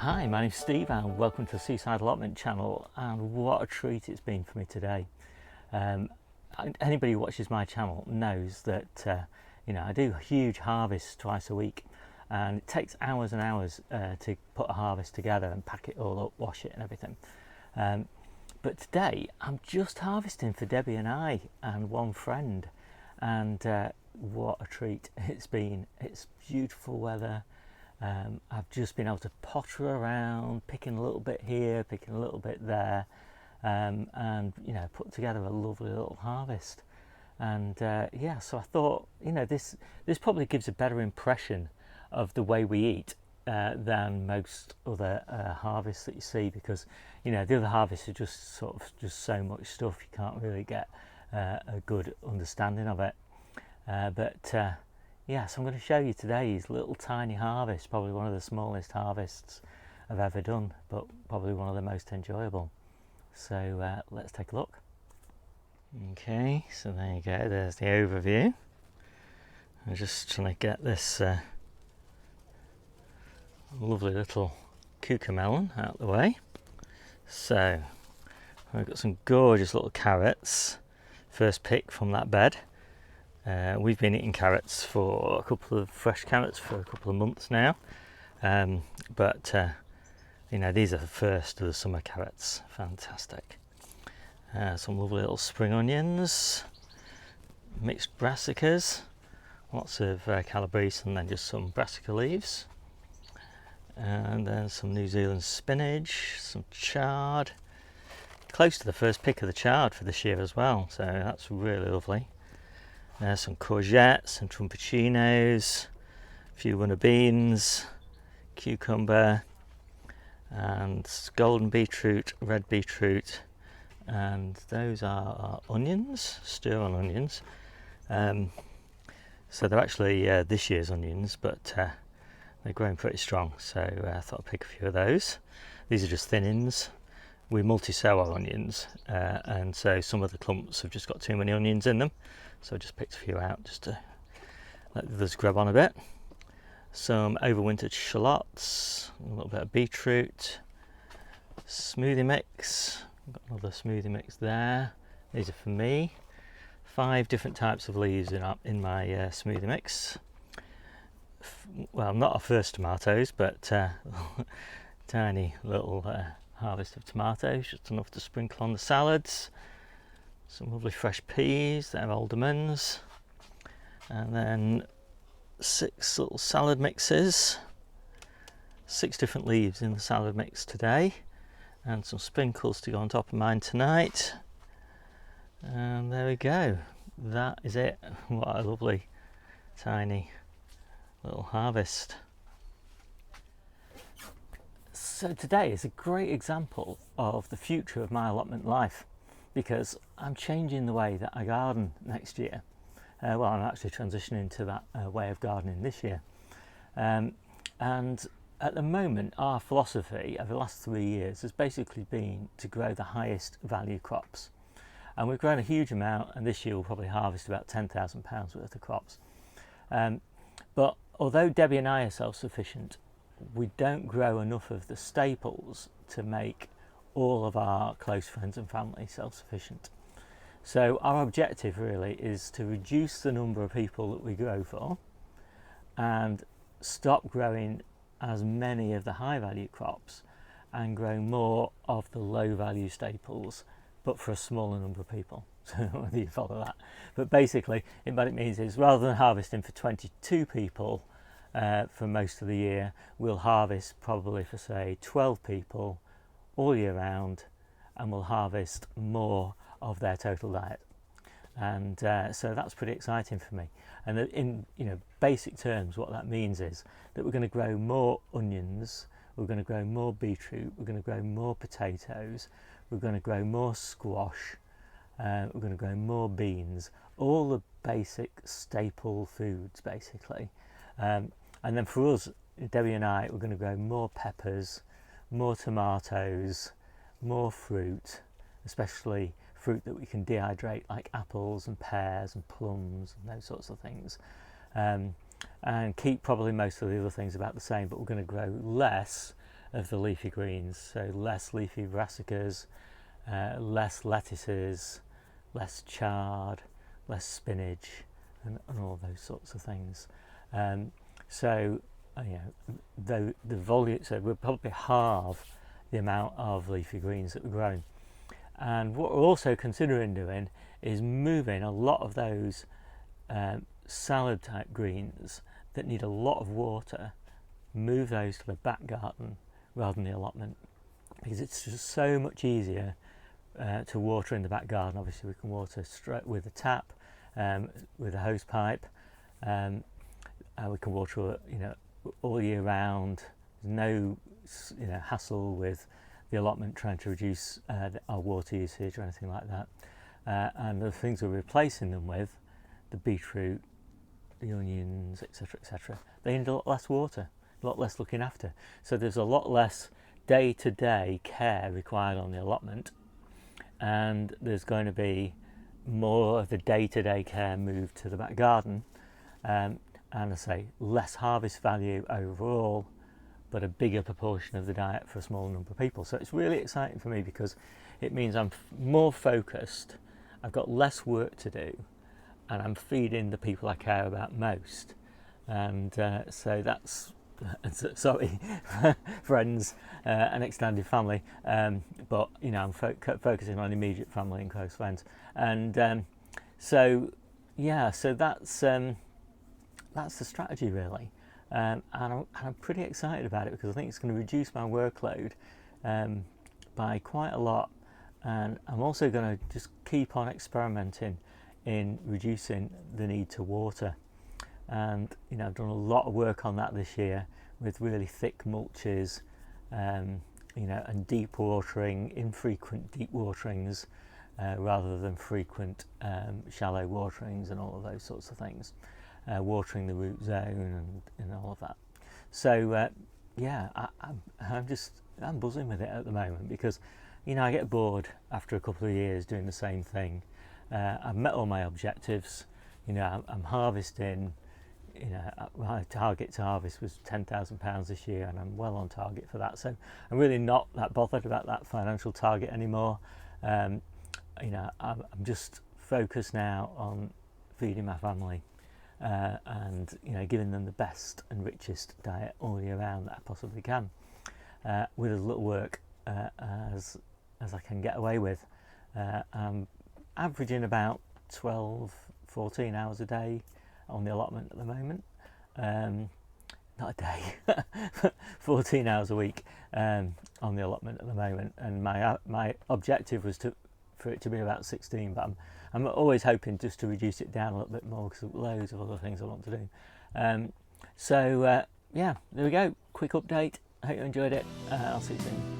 Hi, my name's Steve and welcome to the Seaside Allotment channel, and what a treat it's been for me today. Anybody who watches my channel knows that I do huge harvests twice a week, and it takes hours and hours to put a harvest together and pack it all up, wash it and everything. But today I'm just harvesting for Debbie and I and one friend, and what a treat it's been. It's beautiful weather. I've just been able to potter around, picking a little bit here, picking a little bit there, and put together a lovely little harvest. And so I thought, this probably gives a better impression of the way we eat than most other harvests that you see, because the other harvests are just so much stuff, you can't really get a good understanding of it. So I'm going to show you today's little tiny harvest, probably one of the smallest harvests I've ever done, but probably one of the most enjoyable. So let's take a look. Okay, so there you go, there's the overview. I'm just trying to get this lovely little cucumber out of the way. So I've got some gorgeous little carrots, first pick from that bed. We've been eating carrots for fresh carrots for a couple of months now, but these are the first of the summer carrots. Fantastic. Some lovely little spring onions, mixed brassicas, lots of calabrese, and then just some brassica leaves, and then some New Zealand spinach, some chard, close to the first pick of the chard for this year as well, so that's really lovely. Some courgettes, some trumpettinos, a few runner beans, cucumber, and golden beetroot, red beetroot, and those are our onions, stir-on onions. So they're actually this year's onions, but they're growing pretty strong, so I thought I'd pick a few of those. These are just thin-ins. We multi-sow our onions, and so some of the clumps have just got too many onions in them, so I just picked a few out just to let the others grab on a bit. Some overwintered shallots, a little bit of beetroot, smoothie mix. I've got another smoothie mix there. These are for me. 5 different types of leaves in my smoothie mix. Well, not our first tomatoes, but tiny little harvest of tomatoes, just enough to sprinkle on the salads. Some lovely fresh peas, they're aldermans, and then 6 little salad mixes, 6 different leaves in the salad mix today, and some sprinkles to go on top of mine tonight. And there we go, that is it. What a lovely tiny little harvest. So today is a great example of the future of my allotment life, because I'm changing the way that I garden next year. I'm actually transitioning to that way of gardening this year. And at the moment, our philosophy over the last 3 years has basically been to grow the highest value crops. And we've grown a huge amount, and this year we'll probably harvest about £10,000 worth of crops. But although Debbie and I are self-sufficient, we don't grow enough of the staples to make all of our close friends and family self-sufficient. So our objective really is to reduce the number of people that we grow for and stop growing as many of the high value crops and grow more of the low value staples, but for a smaller number of people. So whether you follow that. But basically what it means is, rather than harvesting for 22 people for most of the year, we'll harvest probably for say 12 people all year round, and we'll harvest more of their total diet. And so that's pretty exciting for me. And in basic terms, what that means is that we're going to grow more onions, we're going to grow more beetroot, we're going to grow more potatoes, we're going to grow more squash, we're going to grow more beans, all the basic staple foods basically. And then for us, Debbie and I, we're going to grow more peppers, more tomatoes, more fruit, especially fruit that we can dehydrate, like apples and pears and plums and those sorts of things, and keep probably most of the other things about the same, but we're going to grow less of the leafy greens, so less leafy brassicas, less lettuces, less chard, less spinach, and all those sorts of things. So the volume, so we'll probably halve the amount of leafy greens that we're growing. And what we're also considering doing is moving a lot of those salad type greens that need a lot of water, move those to the back garden rather than the allotment, because it's just so much easier to water in the back garden. Obviously we can water straight with a tap, with a hose pipe, and we can water all year round. No hassle with the allotment trying to reduce our water usage or anything like that. And the things we're replacing them with, the beetroot, the onions, etc., they need a lot less water, a lot less looking after. So there's a lot less day-to-day care required on the allotment, and there's going to be more of the day-to-day care moved to the back garden, and I say less harvest value overall, but a bigger proportion of the diet for a smaller number of people. So it's really exciting for me because it means I'm more focused, I've got less work to do, and I'm feeding the people I care about most. And so that's sorry friends and extended family, but I'm focusing on immediate family and close friends. And so that's the strategy really. And I'm pretty excited about it because I think it's going to reduce my workload by quite a lot, and I'm also going to just keep on experimenting in reducing the need to water. And I've done a lot of work on that this year with really thick mulches, and deep watering, infrequent deep waterings rather than frequent shallow waterings, and all of those sorts of things. Watering the root zone and all of that. So I'm buzzing with it at the moment because I get bored after a couple of years doing the same thing. I've met all my objectives. I'm harvesting. My target to harvest was £10,000 this year, and I'm well on target for that. So I'm really not that bothered about that financial target anymore. I'm just focused now on feeding my family. And giving them the best and richest diet all year round that I possibly can, with as little work as I can get away with. I'm averaging about 12-14 hours a day on the allotment at the moment. Not a day, 14 hours a week on the allotment at the moment, and my objective was for it to be about 16, but I'm always hoping just to reduce it down a little bit more because there's loads of other things I want to do. There we go, quick update. I hope you enjoyed it. I'll see you soon.